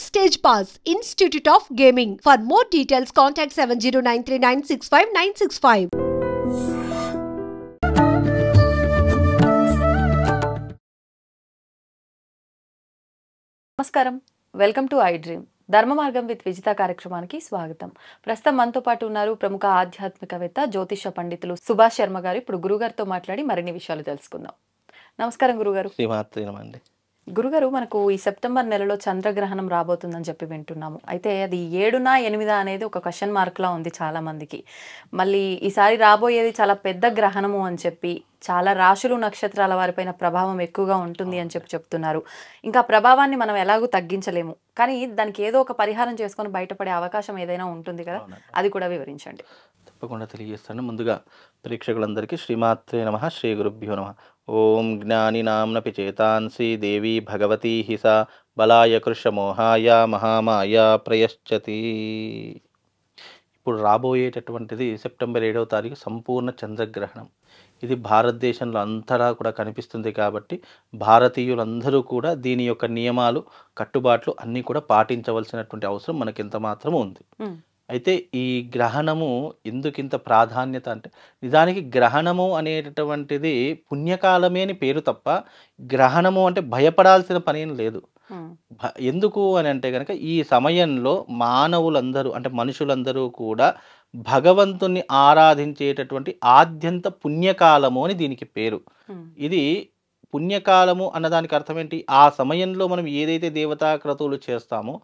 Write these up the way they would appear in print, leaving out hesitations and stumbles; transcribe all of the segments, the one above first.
Backstage Pass, Institute of Gaming. For more details, contact 7093965965965. నమస్కారం, welcome to I dream. ధర్మ మార్గం with Vijitha కార్యక్రమానికి స్వాగతం. ప్రస్తుతం మనతో పాటు ఉన్నారు ప్రముఖ ఆధ్యాత్మికవేత్త, జ్యోతిష పండితులు సుభాష్ శర్మ గారు. ఇప్పుడు గురుగారితో మాట్లాడి మరిన్ని విషయాలు తెలుసుకుందాం. నమస్కారం గురుగారు. గురుగారు, మనకు ఈ సెప్టెంబర్ నెలలో చంద్రగ్రహణం రాబోతుందని చెప్పి వింటున్నాము. అయితే అది 7నా 8 అనేది ఒక క్వశ్చన్ మార్క్ లా ఉంది చాలా మందికి. మళ్ళీ ఈసారి రాబోయేది చాలా పెద్ద గ్రహణము అని చెప్పి, చాలా రాశులు నక్షత్రాల వారిపైన ప్రభావం ఎక్కువగా ఉంటుంది అని చెప్పి చెప్తున్నారు. ఇంకా ప్రభావాన్ని మనం ఎలాగూ తగ్గించలేము, కానీ దానికి ఏదో ఒక పరిహారం చేసుకొని బయటపడే అవకాశం ఏదైనా ఉంటుంది కదా, అది కూడా వివరించండి. తప్పకుండా తెలియజేస్తాను. ముందుగా ప్రేక్షకులందరికీ శ్రీమాత్రే నమః, శ్రీ గురుభ్యో నమః. ఓం జ్ఞానినాంనపి చేతాంసి దేవి భగవతీ హిసా బలాయ కృషమోహాయ మహామాయ ప్రయశ్చతి. ఇప్పుడు రాబోయేటటువంటిది సెప్టెంబర్ 7వ తారీఖు సంపూర్ణ చంద్రగ్రహణం. ఇది భారతదేశంలో అంతటా కూడా కనిపిస్తుంది కాబట్టి భారతీయులందరూ కూడా దీని యొక్క నియమాలు, కట్టుబాట్లు అన్నీ కూడా పాటించవలసినటువంటి అవసరం మనకి ఎంత మాత్రం ఉంది. అయితే ఈ గ్రహణము ఎందుకింత ప్రాధాన్యత అంటే, నిజానికి గ్రహణము అనేటటువంటిది పుణ్యకాలమే అని పేరు తప్ప గ్రహణము అంటే భయపడాల్సిన పనేం లేదు. ఎందుకు అని అంటే కనుక ఈ సమయంలో మానవులందరూ అంటే మనుషులందరూ కూడా భగవంతుణ్ణి ఆరాధించేటటువంటి ఆద్యంత పుణ్యకాలము అని దీనికి పేరు. ఇది పుణ్యకాలము అన్నదానికి అర్థం ఏంటి? ఆ సమయంలో మనం ఏదైతే దేవతా క్రతువులు చేస్తామో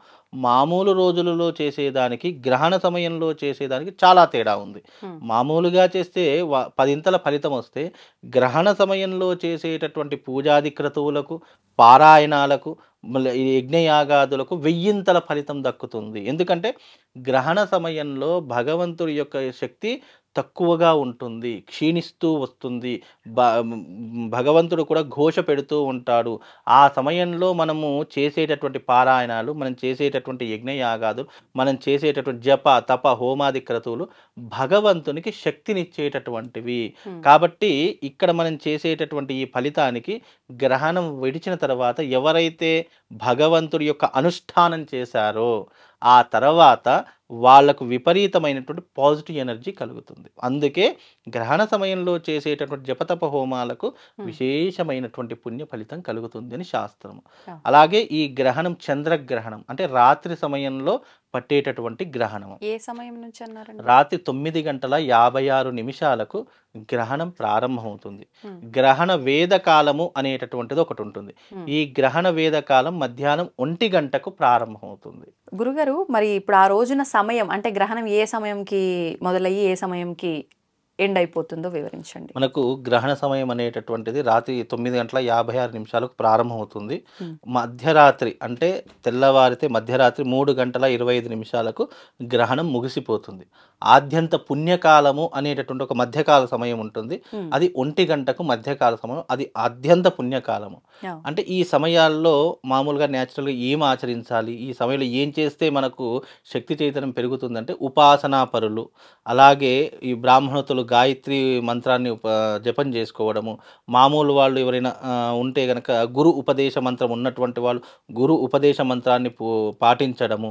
మామూలు రోజులలో చేసేదానికి గ్రహణ సమయంలో చేసేదానికి చాలా తేడా ఉంది. మామూలుగా చేస్తే 10 ఫలితం వస్తే, గ్రహణ సమయంలో చేసేటటువంటి పూజాది క్రతువులకు, పారాయణాలకు, యజ్ఞయాగాదులకు 1000 ఫలితం దక్కుతుంది. ఎందుకంటే గ్రహణ సమయంలో భగవంతుడి యొక్క శక్తి తక్కువగా ఉంటుంది, క్షీణిస్తూ వస్తుంది. భగవంతుడు కూడా ఘోష పెడుతూ ఉంటాడు. ఆ సమయంలో మనము చేసేటటువంటి పారాయణాలు, మనం చేసేటటువంటి యజ్ఞయాగాదులు, మనం చేసేటటువంటి జప తప హోమాది క్రతువులు భగవంతునికి శక్తినిచ్చేటటువంటివి. కాబట్టి ఇక్కడ మనం చేసేటటువంటి ఈ ఫలితానికి గ్రహణం విడిచిన తర్వాత ఎవరైతే భగవంతుడి యొక్క అనుష్ఠానం చేశారో ఆ తర్వాత వాళ్ళకు విపరీతమైనటువంటి పాజిటివ్ ఎనర్జీ కలుగుతుంది. అందుకే గ్రహణ సమయంలో చేసేటటువంటి జపతప హోమాలకు విశేషమైనటువంటి పుణ్య ఫలితం కలుగుతుంది అని శాస్త్రము. అలాగే ఈ గ్రహణం చంద్రగ్రహణం అంటే రాత్రి సమయంలో పట్టేటటువంటి గ్రహణం. ఏ సమయం నుంచి అన్నారండి? రాత్రి 9:56 గ్రహణం ప్రారంభమవుతుంది. గ్రహణ వేదకాలము అనేటటువంటిది ఒకటి ఉంటుంది. ఈ గ్రహణ వేదకాలం మధ్యాహ్నం 1 గంటకు ప్రారంభమవుతుంది. గురుగారు, మరి ఇప్పుడు ఆ రోజున సమయం అంటే గ్రహణం ఏ సమయంకి మొదలయ్యి ఏ సమయంకి ఎండ్ అయిపోతుందో వివరించండి. మనకు గ్రహణ సమయం అనేటటువంటిది రాత్రి 9:56 ప్రారంభమవుతుంది. మధ్యరాత్రి అంటే తెల్లవారితే మధ్యరాత్రి 3:25 గ్రహణం ముగిసిపోతుంది. ఆద్యంత పుణ్యకాలము అనేటటువంటి ఒక మధ్యకాల సమయం ఉంటుంది. అది 1 గంటకు మధ్యకాల సమయం, అది ఆద్యంత పుణ్యకాలము. అంటే ఈ సమయాల్లో మామూలుగా న్యాచురల్గా ఏం ఆచరించాలి, ఈ సమయంలో ఏం చేస్తే మనకు శక్తి చైతన్యం పెరుగుతుందంటే, ఉపాసనా పరులు, అలాగే ఈ బ్రాహ్మణతులు గాయత్రి మంత్రాన్ని జపం చేసుకోవడము, మామూలు వాళ్ళు ఎవరైనా ఉంటే గనక గురు ఉపదేశ మంత్రం ఉన్నటువంటి వాళ్ళు గురు ఉపదేశ మంత్రాన్ని పాటించడము,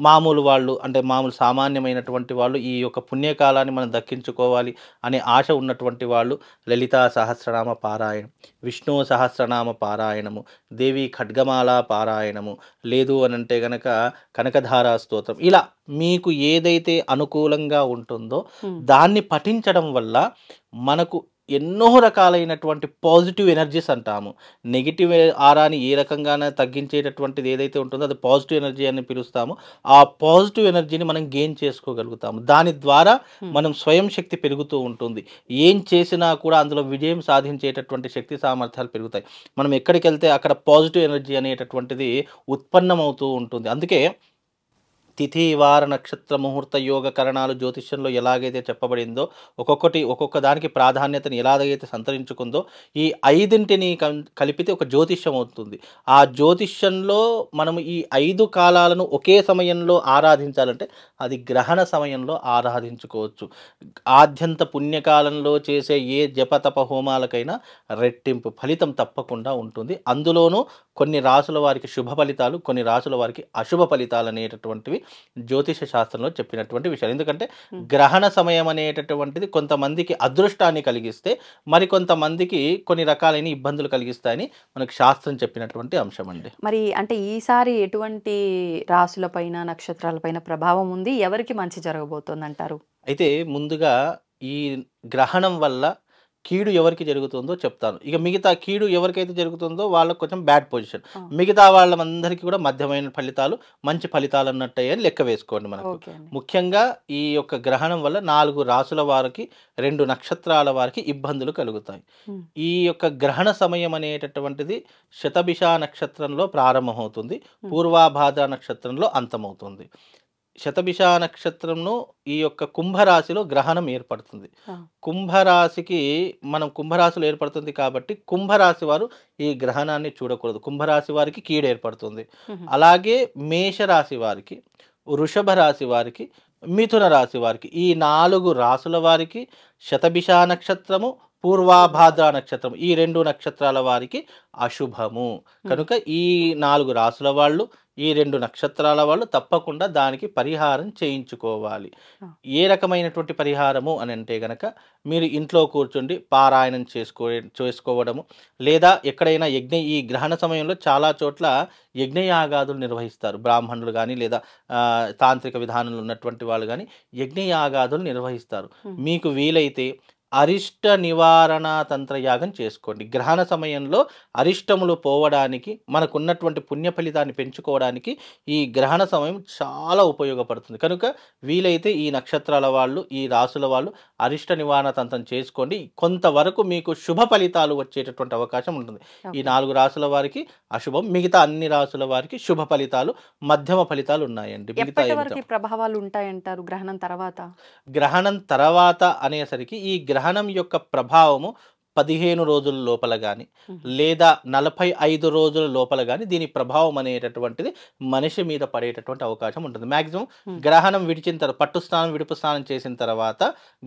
మామూలు వాళ్ళు అంటే మామూలు సామాన్యమైనటువంటి వాళ్ళు ఈ యొక్క పుణ్యకాలాన్ని మనం దక్కించుకోవాలి అనే ఆశ ఉన్నటువంటి వాళ్ళు లలితా సహస్రనామ పారాయణం, విష్ణు సహస్రనామ పారాయణము, దేవి ఖడ్గమాల పారాయణము, లేదు అని అంటే గనక కనకధారా స్తోత్రం, ఇలా మీకు ఏదైతే అనుకూలంగా ఉంటుందో దాన్ని పఠించడం వల్ల మనకు ఎన్నో రకాలైనటువంటి పాజిటివ్ ఎనర్జీస్ అంటాము. నెగిటివ్ ఆరాని ఏ రకంగానే తగ్గించేటటువంటిది ఏదైతే ఉంటుందో అది పాజిటివ్ ఎనర్జీ అని పిలుస్తాము. ఆ పాజిటివ్ ఎనర్జీని మనం గెయిన్ చేసుకోగలుగుతాము. దాని ద్వారా మనం స్వయం శక్తి పెరుగుతూ ఉంటుంది. ఏం చేసినా కూడా అందులో విజయం సాధించేటటువంటి శక్తి సామర్థ్యాలు పెరుగుతాయి. మనం ఎక్కడికి వెళ్తే అక్కడ పాజిటివ్ ఎనర్జీ అనేటటువంటిది ఉత్పన్నమవుతూ ఉంటుంది. అందుకే తిథి వార నక్షత్ర ముహూర్త యోగ కరణాలు జ్యోతిష్యంలో ఎలాగైతే చెప్పబడిందో ఒక్కొక్క దానికి ప్రాధాన్యతను ఎలాగైతే సంతరించుకుందో ఈ ఐదింటిని కలిపితే ఒక జ్యోతిష్యం అవుతుంది. ఆ జ్యోతిష్యంలో మనము ఈ 5 కాలాలను ఒకే సమయంలో ఆరాధించాలంటే అది గ్రహణ సమయంలో ఆరాధించుకోవచ్చు. ఆద్యంత పుణ్యకాలంలో చేసే ఏ జపతప హోమాలకైనా రెట్టింపు ఫలితం తప్పకుండా ఉంటుంది. అందులోనూ కొన్ని రాసుల వారికి శుభ ఫలితాలు, కొన్ని రాసుల వారికి అశుభ ఫలితాలు అనేటటువంటివి జ్యోతిష శాస్త్రంలో చెప్పినటువంటి విషయాలు. ఎందుకంటే గ్రహణ సమయం అనేటటువంటిది కొంతమందికి అదృష్టాన్ని కలిగిస్తే మరికొంతమందికి కొన్ని రకాలైన ఇబ్బందులు కలిగిస్తాయని మనకు శాస్త్రం చెప్పినటువంటి అంశం అండి. మరి అంటే ఈసారి ఎటువంటి రాసులపైన నక్షత్రాలపైన ప్రభావం ఉంది, ఎవరికి మంచి జరగబోతోంది అంటారు? అయితే ముందుగా ఈ గ్రహణం వల్ల కీడు ఎవరికి జరుగుతుందో చెప్తాను. ఇక మిగతా కీడు ఎవరికైతే జరుగుతుందో వాళ్ళకు కొంచెం బ్యాడ్ పొజిషన్, మిగతా వాళ్ళందరికీ కూడా మధ్యమైన ఫలితాలు, మంచి ఫలితాలు అన్నట్టయ్యని లెక్క వేసుకోండి. మనకు ముఖ్యంగా ఈ యొక్క గ్రహణం వల్ల 4 రాసుల వారికి, 2 నక్షత్రాల వారికి ఇబ్బందులు కలుగుతాయి. ఈ యొక్క గ్రహణ సమయం అనేటటువంటిది శతభిష నక్షత్రంలో ప్రారంభమవుతుంది, పూర్వాభాద్ర నక్షత్రంలో అంతమవుతుంది. శతభిష నక్షత్రంను ఈ యొక్క కుంభరాశిలో గ్రహణం ఏర్పడుతుంది. కుంభరాశికి కుంభరాశిలో ఏర్పడుతుంది కాబట్టి కుంభరాశి వారు ఈ గ్రహణాన్ని చూడకూడదు. కుంభరాశి వారికి కీడు ఏర్పడుతుంది. అలాగే మేషరాశి వారికి, వృషభ రాశి వారికి, మిథున రాశి వారికి, ఈ 4 రాసుల వారికి శతభిష నక్షత్రము, పూర్వాభాద్ర నక్షత్రం, ఈ 2 నక్షత్రాల వారికి అశుభము. కనుక ఈ 4 రాసుల వాళ్ళు, ఈ 2 నక్షత్రాల వాళ్ళు తప్పకుండా దానికి పరిహారం చేయించుకోవాలి. ఏ రకమైనటువంటి పరిహారము అని అంటే గనక మీరు ఇంట్లో కూర్చుండి పారాయణం చేసుకోవడము, లేదా ఎక్కడైనా ఈ గ్రహణ సమయంలో చాలా చోట్ల యజ్ఞయాగాదులు నిర్వహిస్తారు. బ్రాహ్మణులు కానీ లేదా తాంత్రిక విధానంలో ఉన్నటువంటి వాళ్ళు కానీ యజ్ఞయాగాదులు నిర్వహిస్తారు. మీకు వీలైతే అరిష్ట నివారణ తంత్రయాగం చేసుకోండి. గ్రహణ సమయంలో అరిష్టములు పోవడానికి, మనకున్నటువంటి పుణ్య ఫలితాన్ని పెంచుకోవడానికి ఈ గ్రహణ సమయం చాలా ఉపయోగపడుతుంది. కనుక వీలైతే ఈ నక్షత్రాల వాళ్ళు, ఈ రాసుల వాళ్ళు అరిష్ట నివారణ తంత్రం చేసుకోండి. కొంతవరకు మీకు శుభ ఫలితాలు వచ్చేటటువంటి అవకాశం ఉంటుంది. ఈ 4 రాసుల వారికి అశుభం, మిగతా అన్ని రాసుల వారికి శుభ ఫలితాలు, మధ్యమ ఫలితాలు ఉన్నాయండి. మిగతా ప్రభావాలు ఉంటాయంటారు గ్రహణం తర్వాత? గ్రహణం తర్వాత అనేసరికి ఈ గ్రహణం యొక్క ప్రభావము 15 రోజుల లోపల కానీ లేదా 45 రోజుల లోపల కానీ దీని ప్రభావం అనేటటువంటిది మనిషి మీద పడేటటువంటి అవకాశం ఉంటుంది. మ్యాక్సిమం గ్రహణం విడిచిన తర్వాత, పట్టు స్నానం విడుపు స్నానం చేసిన తర్వాత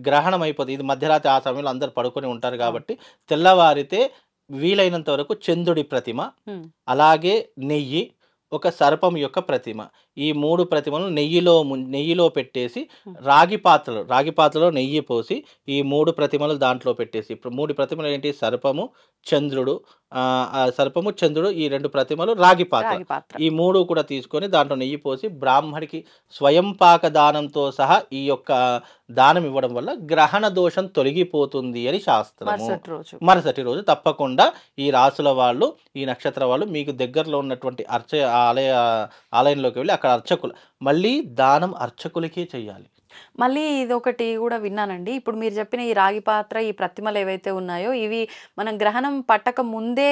గ్రహణం అయిపోతుంది. ఇది మధ్యరాత్రి, ఆ సమయంలో అందరు పడుకొని ఉంటారు కాబట్టి తెల్లవారితే వీలైనంత వరకు చంద్రుడి ప్రతిమ, అలాగే నెయ్యి, ఒక సర్పం యొక్క ప్రతిమ, ఈ 3 ప్రతిమలను నెయ్యిలో పెట్టేసి రాగి పాత్రలో నెయ్యి పోసి ఈ 3 ప్రతిమలు దాంట్లో పెట్టేసి, ఇప్పుడు 3 ప్రతిమలు ఏంటి? సర్పము, చంద్రుడు, ఈ 2 ప్రతిమలు రాగి పాత్ర, ఈ 3 కూడా తీసుకొని దాంట్లో నెయ్యి పోసి బ్రాహ్మడికి స్వయం పాక దానంతో సహా ఈ యొక్క దానం ఇవ్వడం వల్ల గ్రహణ దోషం తొలగిపోతుంది అని శాస్త్రము. మరుసటి రోజు తప్పకుండా ఈ రాసుల వాళ్ళు, ఈ నక్షత్ర వాళ్ళు మీకు దగ్గరలో ఉన్నటువంటి ఆలయంలోకి వెళ్ళి అక్కడ అర్చకులు, మళ్ళీ దానం అర్చకులకే చేయాలి. మళ్ళీ ఇదొకటి కూడా విన్నానండి. ఇప్పుడు మీరు చెప్పిన ఈ రాగి పాత్ర, ఈ ప్రతిమలు ఏవైతే ఉన్నాయో ఇవి మనం గ్రహణం పట్టక ముందే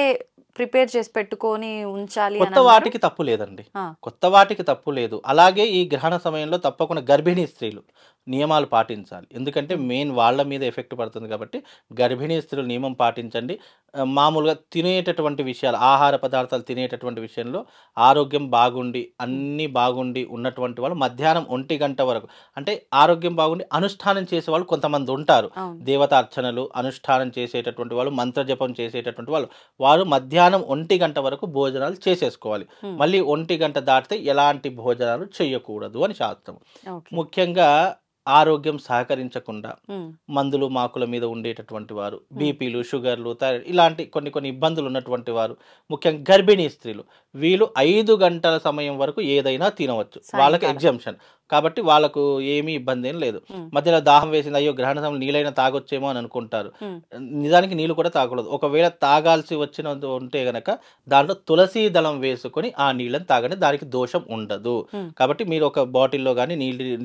ప్రిపేర్ చేసి పెట్టుకొని ఉంచాలి. కొత్త వాటికి తప్పు లేదండి, కొత్త వాటికి తప్పు లేదు. అలాగే ఈ గ్రహణ సమయంలో తప్పకుండా గర్భిణీ స్త్రీలు నియమాలు పాటించాలి. ఎందుకంటే మెయిన్ వాళ్ళ మీద ఎఫెక్ట్ పడుతుంది కాబట్టి గర్భిణీ స్త్రీలు నియమం పాటించండి. మామూలుగా తినేటటువంటి విషయాలు, ఆహార పదార్థాలు తినేటటువంటి విషయంలో ఆరోగ్యం బాగుండి, అన్నీ బాగుండి ఉన్నటువంటి వాళ్ళు మధ్యాహ్నం 1 గంట వరకు, అంటే ఆరోగ్యం బాగుండి అనుష్ఠానం చేసేవాళ్ళు కొంతమంది ఉంటారు. దేవతార్చనలు అనుష్ఠానం చేసేటటువంటి వాళ్ళు, మంత్రజపం చేసేటటువంటి వాళ్ళు, వారు మధ్యాహ్నం 1 గంట వరకు భోజనాలు చేసేసుకోవాలి. మళ్ళీ 1 గంట దాటితే ఎలాంటి భోజనాలు చేయకూడదు అని శాస్త్రం. ముఖ్యంగా ఆరోగ్యం సహకరించకుండా మందులు మాకుల మీద ఉండేటటువంటి వారు, బీపీలు, షుగర్లు, థైరాయిడ్ ఇలాంటి కొన్ని ఇబ్బందులు ఉన్నటువంటి వారు, ముఖ్యంగా గర్భిణీ స్త్రీలు, వీళ్ళు 5 గంటల సమయం వరకు ఏదైనా తినవచ్చు. వాళ్ళకి ఎగ్జంప్షన్ కాబట్టి వాళ్ళకు ఏమీ ఇబ్బంది ఏం లేదు. మధ్యలో దాహం వేసింది, అయ్యో గ్రహణ సమయంలో నీళ్ళైనా తాగొచ్చేమో అని అనుకుంటారు. నిజానికి నీళ్ళు కూడా తాగకూడదు. ఒకవేళ తాగాల్సి వచ్చిన ఉంటే గనక దాంట్లో తులసి దళం వేసుకొని ఆ నీళ్ళని తాగండి, దానికి దోషం ఉండదు. కాబట్టి మీరు ఒక బాటిల్లో కానీ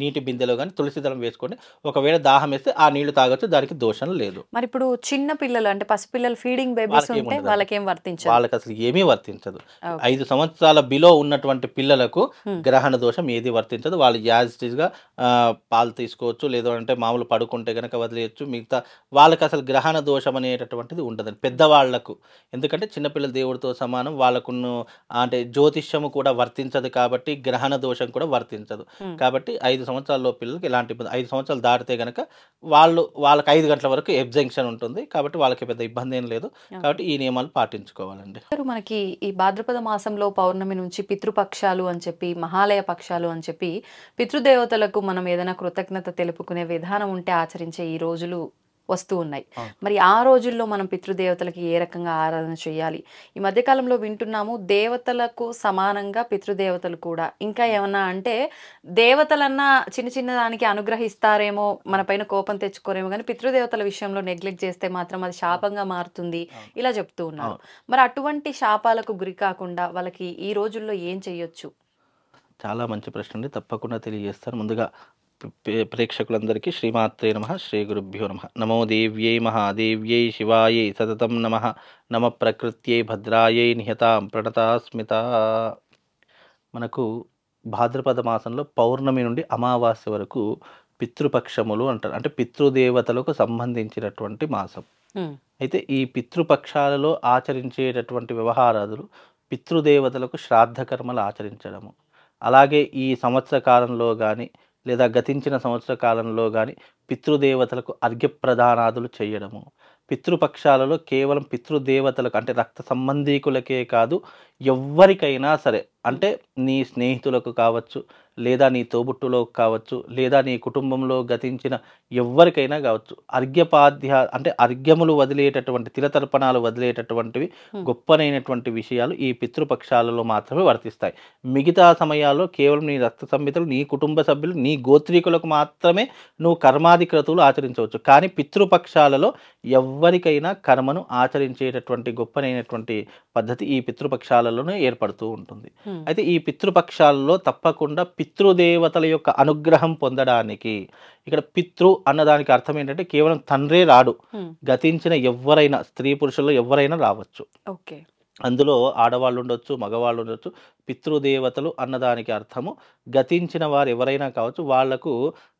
నీటి బిందెలో కానీ తులసి దళం వేసుకోండి. ఒకవేళ దాహం వేస్తే ఆ నీళ్లు తాగొచ్చు, దానికి దోషం లేదు. మరి ఇప్పుడు చిన్న పిల్లలు, అంటే పసిపిల్లలు, ఫీడింగ్ బేబీస్ ఉంటే వాళ్ళకి ఏం వర్తించదు? వాళ్ళకి అసలు ఏమీ వర్తించదు. 5 సంవత్సరాల బిలో ఉన్నటువంటి పిల్లలకు గ్రహణ దోషం ఏది వర్తించదు. వాళ్ళు యాజ్ ఇట్ ఈస్‌గా పాలు తీసుకోవచ్చు. లేదు అంటే మామూలు పడుకుంటే గనక వదిలేయొచ్చు. మిగతా వాళ్ళకి అసలు గ్రహణ దోషం అనేటటువంటిది ఉండదండి. పెద్దవాళ్లకు. ఎందుకంటే చిన్నపిల్లలు దేవుడితో సమానం. వాళ్ళకును అంటే జ్యోతిష్యము కూడా వర్తించదు కాబట్టి గ్రహణ దోషం కూడా వర్తించదు. కాబట్టి 5 సంవత్సరాల లోపు పిల్లలకి ఎలాంటి ఇబ్బంది 5 సంవత్సరాలు దాటితే గనక వాళ్ళకి 5 గంటల వరకు ఎగ్జంక్షన్ ఉంటుంది. కాబట్టి వాళ్ళకి పెద్ద ఇబ్బంది ఏం లేదు. కాబట్టి ఈ నియమాలు పాటించుకోవాలండి. మనకి ఈ భాద్రపద మాసంలో పౌర్ణమి నుంచి పితృపక్షాలు అని చెప్పి, మహాలయ పక్షాలు అని చెప్పి పితృదేవతలకు మనం ఏదైనా కృతజ్ఞత తెలుపుకునే విధానం ఉంటే ఆచరించే ఈ రోజులు వస్తూ ఉన్నాయి. మరి ఆ రోజుల్లో మనం పితృదేవతలకి ఏ రకంగా ఆరాధన చేయాలి? ఈ మధ్యకాలంలో వింటున్నాము దేవతలకు సమానంగా పితృదేవతలు కూడా. ఇంకా ఏమన్నా అంటే దేవతలన్నా చిన్న చిన్న దానికి అనుగ్రహిస్తారేమో, మన పైన కోపం తెచ్చుకోరేమో, కానీ పితృదేవతల విషయంలో నెగ్లెక్ట్ చేస్తే మాత్రం అది శాపంగా మారుతుంది ఇలా చెప్తూ ఉన్నారు. మరి అటువంటి శాపాలకు గురి కాకుండా వాళ్ళకి ఈ రోజుల్లో ఏం చేయొచ్చు? చాలా మంచి ప్రశ్న అండి. తప్పకుండా తెలియజేస్తాను. ముందుగా ప్రేక్షకులందరికీ శ్రీమాత్రే నమః, శ్రీ గురుభ్యో నమః. నమో దేవ్యై మహాదేవ్యై శివాయై సతతం నమః. నమ ప్రకృత్యై భద్రాయై నిహతాం ప్రణతాస్మిత. మనకు భాద్రపద మాసంలో పౌర్ణమి నుండి అమావాస్య వరకు పితృపక్షములు అంటారు. అంటే పితృదేవతలకు సంబంధించినటువంటి మాసం. అయితే ఈ పితృపక్షాలలో ఆచరించేటటువంటి వ్యవహారాదులు పితృదేవతలకు శ్రాద్ధ కర్మలు ఆచరించడము, అలాగే ఈ సంవత్సర కాలంలో కానీ లేదా గతించిన సంవత్సర కాలంలో కానీ పితృదేవతలకు అర్ఘ్యప్రదానాదులు చేయడము. పితృపక్షాలలో కేవలం పితృదేవతలకు అంటే రక్త సంబంధీకులకే కాదు, ఎవ్వరికైనా సరే, అంటే నీ స్నేహితులకు కావచ్చు, లేదా నీ తోబుట్టులకు కావచ్చు, లేదా నీ కుటుంబంలో గతించిన ఎవ్వరికైనా కావచ్చు, అంటే అర్ఘ్యములు వదిలేటటువంటి తిలతర్పణాలు వదిలేటటువంటివి గొప్పనైనటువంటి విషయాలు ఈ పితృపక్షాలలో మాత్రమే వర్తిస్తాయి. మిగతా సమయాల్లో కేవలం నీ రక్త సంహితలు, నీ కుటుంబ సభ్యులు, నీ గోత్రీకులకు మాత్రమే నువ్వు కర్మాది క్రతువులు ఆచరించవచ్చు. కానీ పితృపక్షాలలో ఎవ్వరికైనా కర్మను ఆచరించేటటువంటి గొప్పనైనటువంటి పద్ధతి ఈ పితృపక్షాలలోనే ఏర్పడుతూ ఉంటుంది. అయితే ఈ పితృపక్షాలలో తప్పకుండా పితృదేవతల యొక్క అనుగ్రహం పొందడానికి, ఇక్కడ పితృ అన్నదానికి అర్థం ఏంటంటే కేవలం తండ్రే రాడు, గతించిన ఎవరైనా స్త్రీ పురుషుల్లో ఎవరైనా రావచ్చు. ఓకే, అందులో ఆడవాళ్ళు ఉండొచ్చు, మగవాళ్ళు ఉండొచ్చు. పితృదేవతలు అన్నదానికి అర్థము గతించిన వారు ఎవరైనా కావచ్చు. వాళ్లకు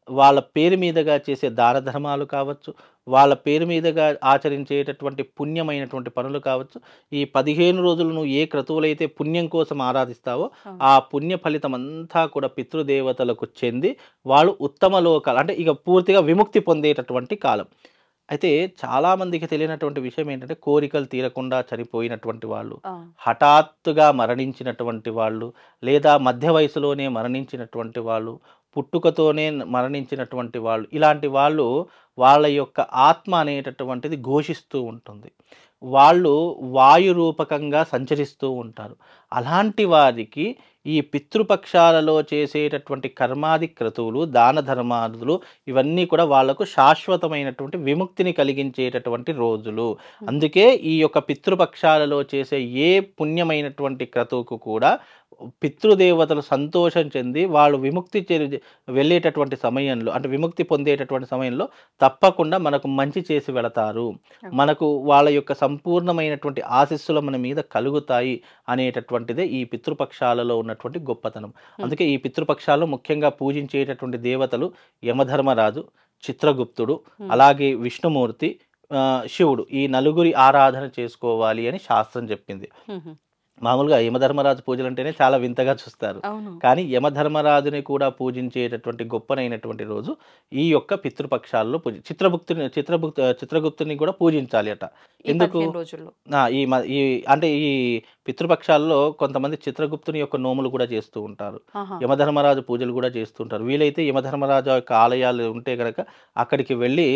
వాళ్ళ పేరు మీదుగా చేసే దాన ధర్మాలు కావచ్చు, వాళ్ళ పేరు మీదుగా ఆచరించేటటువంటి పుణ్యమైనటువంటి పనులు కావచ్చు. ఈ 15 రోజులు నువ్వు ఏ క్రతువులైతే పుణ్యం కోసం ఆరాధిస్తావో ఆ పుణ్య ఫలితం అంతా కూడా పితృదేవతలకు చెంది వాళ్ళు ఉత్తమ లోకాలు అంటే ఇక పూర్తిగా విముక్తి పొందేటటువంటి కాలం. అయితే చాలామందికి తెలియనటువంటి విషయం ఏంటంటే కోరికలు తీరకుండా చనిపోయినటువంటి వాళ్ళు, హఠాత్తుగా మరణించినటువంటి వాళ్ళు, లేదా మధ్య వయసులోనే మరణించినటువంటి వాళ్ళు, పుట్టుకతోనే మరణించినటువంటి వాళ్ళు, ఇలాంటి వాళ్ళు వాళ్ళ యొక్క ఆత్మ అనేటటువంటిది ఘోషిస్తూ ఉంటుంది. వాళ్ళు వాయు రూపకంగా సంచరిస్తూ ఉంటారు. అలాంటి వారికి ఈ పితృపక్షాలలో చేసేటటువంటి కర్మాది క్రతువులు, దాన ధర్మాదులు ఇవన్నీ కూడా వాళ్లకు శాశ్వతమైనటువంటి విముక్తిని కలిగించేటటువంటి రోజులు. అందుకే ఈ యొక్క పితృపక్షాలలో చేసే ఏ పుణ్యమైనటువంటి క్రతువుకు కూడా పితృదేవతలు సంతోషం చెంది వాళ్ళు విముక్తి వెళ్ళేటటువంటి సమయంలో, అంటే విముక్తి పొందేటటువంటి సమయంలో తప్పకుండా మనకు మంచి చేసి వెళతారు, మనకు వాళ్ళ యొక్క సంపూర్ణమైనటువంటి ఆశీస్సులు మన మీద కలుగుతాయి అనేటటువంటిదే ఈ పితృపక్షాలలో ఉన్నటువంటి గొప్పతనం. అందుకే ఈ పితృపక్షాల్లో ముఖ్యంగా పూజించేటటువంటి దేవతలు యమధర్మరాజు, చిత్రగుప్తుడు, అలాగే విష్ణుమూర్తి, శివుడు. ఈ నలుగురి ఆరాధన చేసుకోవాలి అని శాస్త్రం చెప్పింది. మామూలుగా యమధర్మరాజు పూజలు అంటేనే చాలా వింతగా చూస్తారు, కానీ యమధర్మరాజుని కూడా పూజించేటటువంటి గొప్పనైనటువంటి రోజు ఈ యొక్క పితృపక్షాల్లో చిత్రగుప్తుని కూడా పూజించాలి అట. ఎందుకు అంటే ఈ పితృపక్షాల్లో కొంతమంది చిత్రగుప్తుని యొక్క నోములు కూడా చేస్తూ ఉంటారు, యమధర్మరాజు పూజలు కూడా చేస్తుంటారు. వీలైతే యమధర్మరాజు యొక్క ఆలయాలు ఉంటే కనుక అక్కడికి వెళ్ళి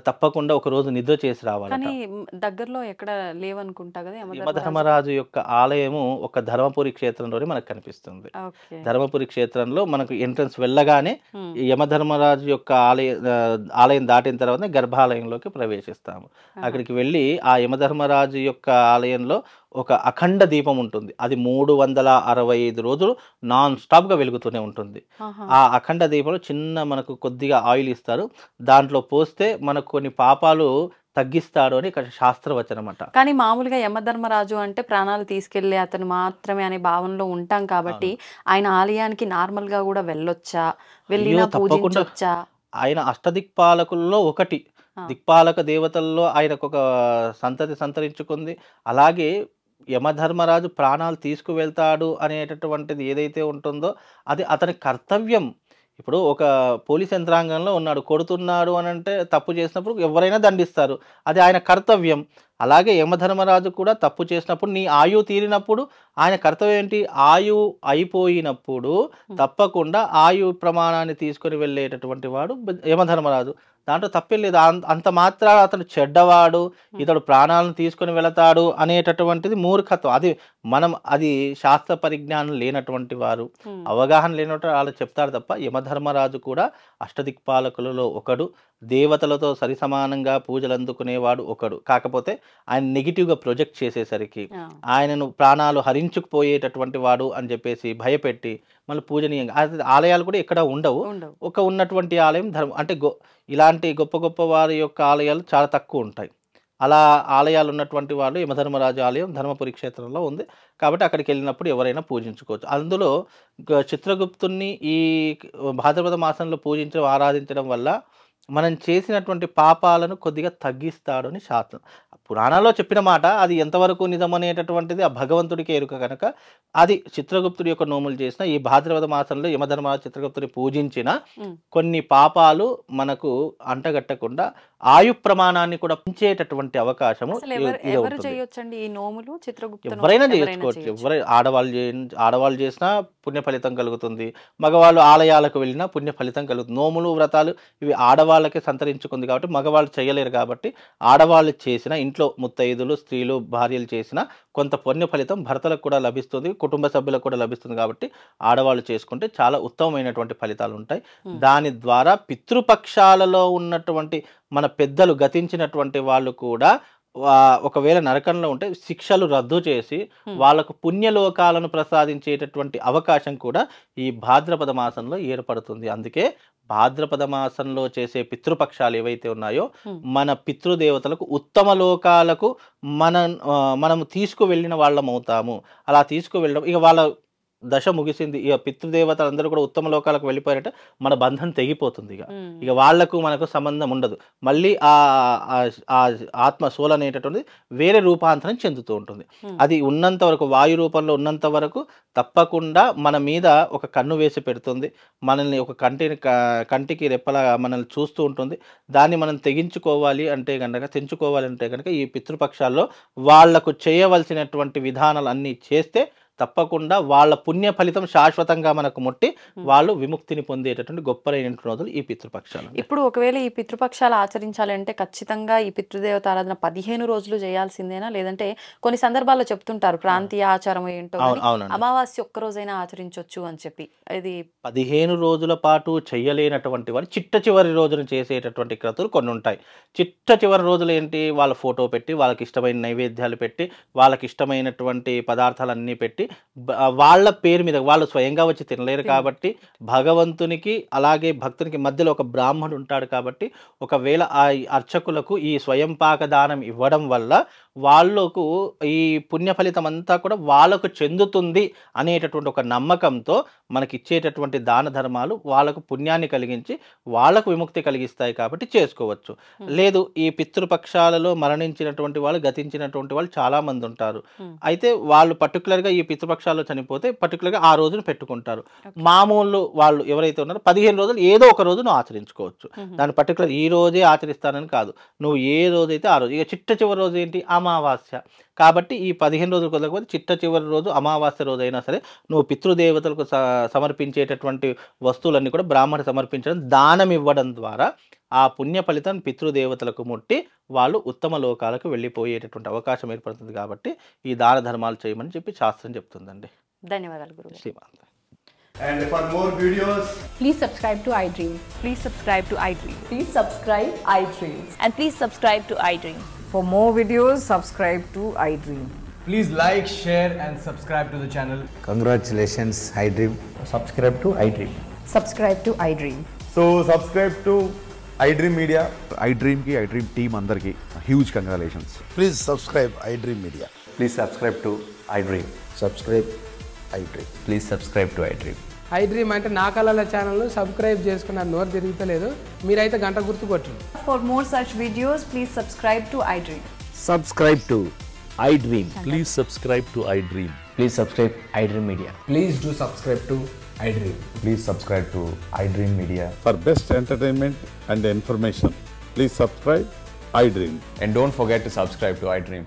తప్పకుండా ఒక రోజు నిద్ర చేసి రావాలి. దగ్గరలో ఎక్కడ లేవనుకుంటా కదా యమధర్మరాజు యొక్క ఆలయము ఒక ధర్మపురి క్షేత్రంలోనే మనకు కనిపిస్తుంది. ధర్మపురి క్షేత్రంలో మనకు ఎంట్రన్స్ వెళ్ళగానే యమధర్మరాజు యొక్క ఆలయం దాటిన తర్వాత గర్భాలయంలోకి ప్రవేశిస్తాము. అక్కడికి వెళ్ళి ఆ యమధర్మరాజు యొక్క ఆలయంలో ఒక అఖండ దీపం ఉంటుంది. అది 365 రోజులు నాన్ స్టాప్గా వెలుగుతూనే ఉంటుంది. ఆ అఖండ దీపంలో చిన్న మనకు కొద్దిగా ఆయిల్ ఇస్తారు, దాంట్లో పోస్తే మనకు కొన్ని పాపాలు తగ్గిస్తాడు అని ఇక్కడ శాస్త్రవచనం అన్నమాట. కానీ మామూలుగా యమధర్మరాజు అంటే ప్రాణాలు తీసుకెళ్లే అతను మాత్రమే అనే భావనలో ఉంటాం కాబట్టి ఆయన ఆలయానికి నార్మల్ గా కూడా వెళ్ళొచ్చా, వెళ్ళినా పూజించొచ్చా? ఆయన అష్టదిక్పాలకుల్లో ఒకటి, దిక్పాలక దేవతల్లో ఆయనకు ఒక సంతతి సంతరించుకుంది. అలాగే యమధర్మరాజు ప్రాణాలు తీసుకువెళ్తాడు అనేటటువంటిది ఏదైతే ఉంటుందో అది అతని కర్తవ్యం. ఇప్పుడు ఒక పోలీస్ యంత్రాంగంలో ఉన్నాడు, కొడుతున్నాడు అని అంటే తప్పు చేసినప్పుడు ఎవరైనా దండిస్తారు, అది ఆయన కర్తవ్యం. అలాగే యమధర్మరాజు కూడా తప్పు చేసినప్పుడు నీ ఆయువు తీరినప్పుడు ఆయన కర్తవ్యం ఏంటి, ఆయువు అయిపోయినప్పుడు తప్పకుండా ఆయువు ప్రమాణాన్ని తీసుకొని వెళ్ళేటటువంటి వాడు యమధర్మరాజు. దాంట్లో తప్పేం లేదు. అంత మాత్రాన అతను చెడ్డవాడు, ఇతడు ప్రాణాలను తీసుకొని వెళతాడు అనేటటువంటిది మూర్ఖత్వం. అది శాస్త్ర పరిజ్ఞానం లేనటువంటి వారు, అవగాహన లేనటువంటి వాళ్ళు చెప్తారు తప్ప యమధర్మరాజు కూడా అష్టదిక్పాలకులలో ఒకడు, దేవతలతో సరిసమానంగా పూజలు అందుకునేవాడు ఒకడు. కాకపోతే ఆయన నెగిటివ్గా ప్రొజెక్ట్ చేసేసరికి ఆయనను ప్రాణాలు హరించుకుపోయేటటువంటి వాడు అని చెప్పేసి భయపెట్టి మళ్ళీ పూజనీయంగా ఆలయాలు కూడా ఎక్కడ ఉండవు. ఒక ఉన్నటువంటి ఆలయం అంటే ఇలాంటి గొప్ప గొప్ప వారి యొక్క ఆలయాలు చాలా తక్కువ ఉంటాయి. అలా ఆలయాలు ఉన్నటువంటి వాళ్ళు యమధర్మరాజు ఆలయం ధర్మపురి క్షేత్రంలో ఉంది కాబట్టి అక్కడికి వెళ్ళినప్పుడు ఎవరైనా పూజించుకోవచ్చు. అందులో చిత్రగుప్తుని ఈ భాద్రపద మాసంలో పూజించడం ఆరాధించడం వల్ల మనం చేసినటువంటి పాపాలను కొద్దిగా తగ్గిస్తాడు అని శాస్త్రం. పురాణాల్లో చెప్పిన మాట అది ఎంతవరకు నిజమనేటటువంటిది ఆ భగవంతుడికి ఎరుక కనుక అది చిత్రగుప్తుడి యొక్క నోములు చేసిన ఈ భాద్రపద మాసంలో యమధర్మరాజు చిత్రగుప్తుని పూజించిన కొన్ని పాపాలు మనకు అంటగట్టకుండా ఆయు ప్రమాణాన్ని కూడా పెంచేటటువంటి అవకాశము ఎవరైనా చేసుకోవచ్చు. ఆడవాళ్ళు చేసినా పుణ్య ఫలితం కలుగుతుంది, మగవాళ్ళు ఆలయాలకు వెళ్ళినా పుణ్య ఫలితం కలుగుతుంది. నోములు వ్రతాలు ఇవి ఆడవాళ్ళకే సంతరించుకుంది కాబట్టి మగవాళ్ళు చేయలేరు కాబట్టి ఆడవాళ్ళు చేసిన ఇంట్లో ముత్తైదులు స్త్రీలు భార్యలు చేసిన కొంత పుణ్య ఫలితం భర్తలకు కూడా లభిస్తుంది, కుటుంబ సభ్యులకు కూడా లభిస్తుంది. కాబట్టి ఆడవాళ్ళు చేసుకుంటే చాలా ఉత్తమమైనటువంటి ఫలితాలు ఉంటాయి. దాని ద్వారా పితృపక్షాలలో ఉన్నటువంటి మన పెద్దలు గతించినటువంటి వాళ్ళు కూడా ఒకవేళ నరకంలో ఉంటే శిక్షలు రద్దు చేసి వాళ్ళకు పుణ్యలోకాలను ప్రసాదించేటటువంటి అవకాశం కూడా ఈ భాద్రపద మాసంలో ఏర్పడుతుంది. అందుకే భాద్రపద మాసంలో చేసే పితృపక్షాలు ఏవైతే ఉన్నాయో మన పితృదేవతలకు ఉత్తమ లోకాలకు మనం తీసుకువెళ్ళిన వాళ్ళం అవుతాము. అలా తీసుకువెళ్ళడం ఇక వాళ్ళ దశ ముగిసింది, ఇక పితృదేవతలు అందరూ కూడా ఉత్తమ లోకాలకు వెళ్ళిపోయారంటే మన బంధం తెగిపోతుంది. ఇక వాళ్లకు మనకు సంబంధం ఉండదు. మళ్ళీ ఆ ఆత్మ సోల్ అనేటటువంటిది వేరే రూపాంతరం చెందుతూ ఉంటుంది. అది ఉన్నంత వరకు, వాయు రూపంలో ఉన్నంత వరకు తప్పకుండా మన మీద ఒక కన్ను వేసి పెడుతుంది, మనల్ని ఒక కంటికి రెప్పలా మనల్ని చూస్తూ ఉంటుంది. దాన్ని మనం తెంచుకోవాలి అంటే కనుక ఈ పితృపక్షాల్లో వాళ్లకు చేయవలసినటువంటి విధానాలు అన్నీ చేస్తే తప్పకుండా వాళ్ళ పుణ్య ఫలితం శాశ్వతంగా మనకు ముట్టి వాళ్ళు విముక్తిని పొందేటటువంటి గొప్పలైన రోజులు ఈ పితృపక్షాలు. ఇప్పుడు ఒకవేళ ఈ పితృపక్షాలు ఆచరించాలంటే ఖచ్చితంగా ఈ పితృదేవత ఆరాధన 15 రోజులు చేయాల్సిందేనా, లేదంటే కొన్ని సందర్భాల్లో చెప్తుంటారు ప్రాంతీయ ఆచారం ఏంటో అమావాస్య ఒక్క రోజైనా ఆచరించవచ్చు అని చెప్పి. ఇది 15 రోజుల పాటు చెయ్యలేనటువంటి వారు చిట్ట చివరి రోజున చేసేటటువంటి క్రతువులు కొన్ని ఉంటాయి. చిట్ట చివరి రోజులు ఏంటి, వాళ్ళ ఫోటో పెట్టి వాళ్ళకి ఇష్టమైన నైవేద్యాలు పెట్టి వాళ్ళకి ఇష్టమైనటువంటి పదార్థాలన్నీ పెట్టి వాళ్ళ పేరు మీద వాళ్ళు స్వయంగా వచ్చి తినలేరు కాబట్టి భగవంతునికి అలాగే భక్తునికి మధ్యలో ఒక బ్రాహ్మణుడు ఉంటాడు కాబట్టి ఒకవేళ ఆ అర్చకులకు ఈ స్వయం పాక దానం ఇవ్వడం వల్ల వాళ్ళకు ఈ పుణ్య ఫలితం అంతా కూడా వాళ్ళకు చెందుతుంది అనేటటువంటి ఒక నమ్మకంతో మనకి ఇచ్చేటటువంటి దాన ధర్మాలు వాళ్ళకు పుణ్యాన్ని కలిగించి వాళ్ళకు విముక్తి కలిగిస్తాయి కాబట్టి చేసుకోవచ్చు. లేదు ఈ పితృపక్షాలలో మరణించినటువంటి వాళ్ళు గతించినటువంటి వాళ్ళు చాలా మంది ఉంటారు. అయితే వాళ్ళు పర్టికులర్గా ఈ పితృపక్షాల్లో చనిపోతే పర్టికులర్గా ఆ రోజును పెట్టుకుంటారు. మామూలు వాళ్ళు ఎవరైతే ఉన్నారో 15 రోజులు ఏదో ఒక రోజు నువ్వు ఆచరించుకోవచ్చు. దాని పర్టికులర్ ఈ రోజే ఆచరిస్తానని కాదు, నువ్వు ఏ రోజైతే ఆ రోజు. ఇక చిట్ట చివరి రోజు ఏంటి, అమావాస్య. కాబట్టి ఈ 15 రోజులు కుదరకపోతే చిట్ట చివరి రోజు అమావాస్య రోజు అయినా సరే నువ్వు పితృదేవతలకు సమర్పించేటటువంటి వస్తువులన్నీ కూడా బ్రాహ్మణ సమర్పించడం, దానం ఇవ్వడం ద్వారా ఆ పుణ్య ఫలితం పితృదేవతలకు ముట్టి వాళ్ళు ఉత్తమ లోకాలకు వెళ్ళిపోయేటటువంటి అవకాశం ఏర్పడుతుంది. కాబట్టి ఈ దాన ధర్మాలు చేయమని చెప్పి శాస్త్రం చెప్తుందండి. ధన్యవాదాలు గురువు. Shriman. And for more videos, please subscribe to iDream. Please subscribe to iDream. Please subscribe iDream. And please subscribe to iDream. For more videos, subscribe to iDream. please like, share and subscribe to the channel. Congratulations, iDream. Subscribe to iDream. Subscribe to iDream. So subscribe to iDream Media. iDream की iDream team अंदर की huge congratulations. Please subscribe iDream Media. Please subscribe to iDream. Subscribe iDream. Please subscribe to iDream. iDream అంటే నా కళల ఛానల్ను subscribe చేసుకున్నారు, నోరు తిరుగుతలేదు, మీరైతే గంట గుర్తు కొట్టండి. For more such videos, please subscribe to iDream. Subscribe to iDream. Please subscribe to iDream. Please subscribe iDream Media. Please do subscribe to iDream. Please subscribe to iDream Media. For best entertainment and information, please subscribe iDream. And don't forget to subscribe to iDream.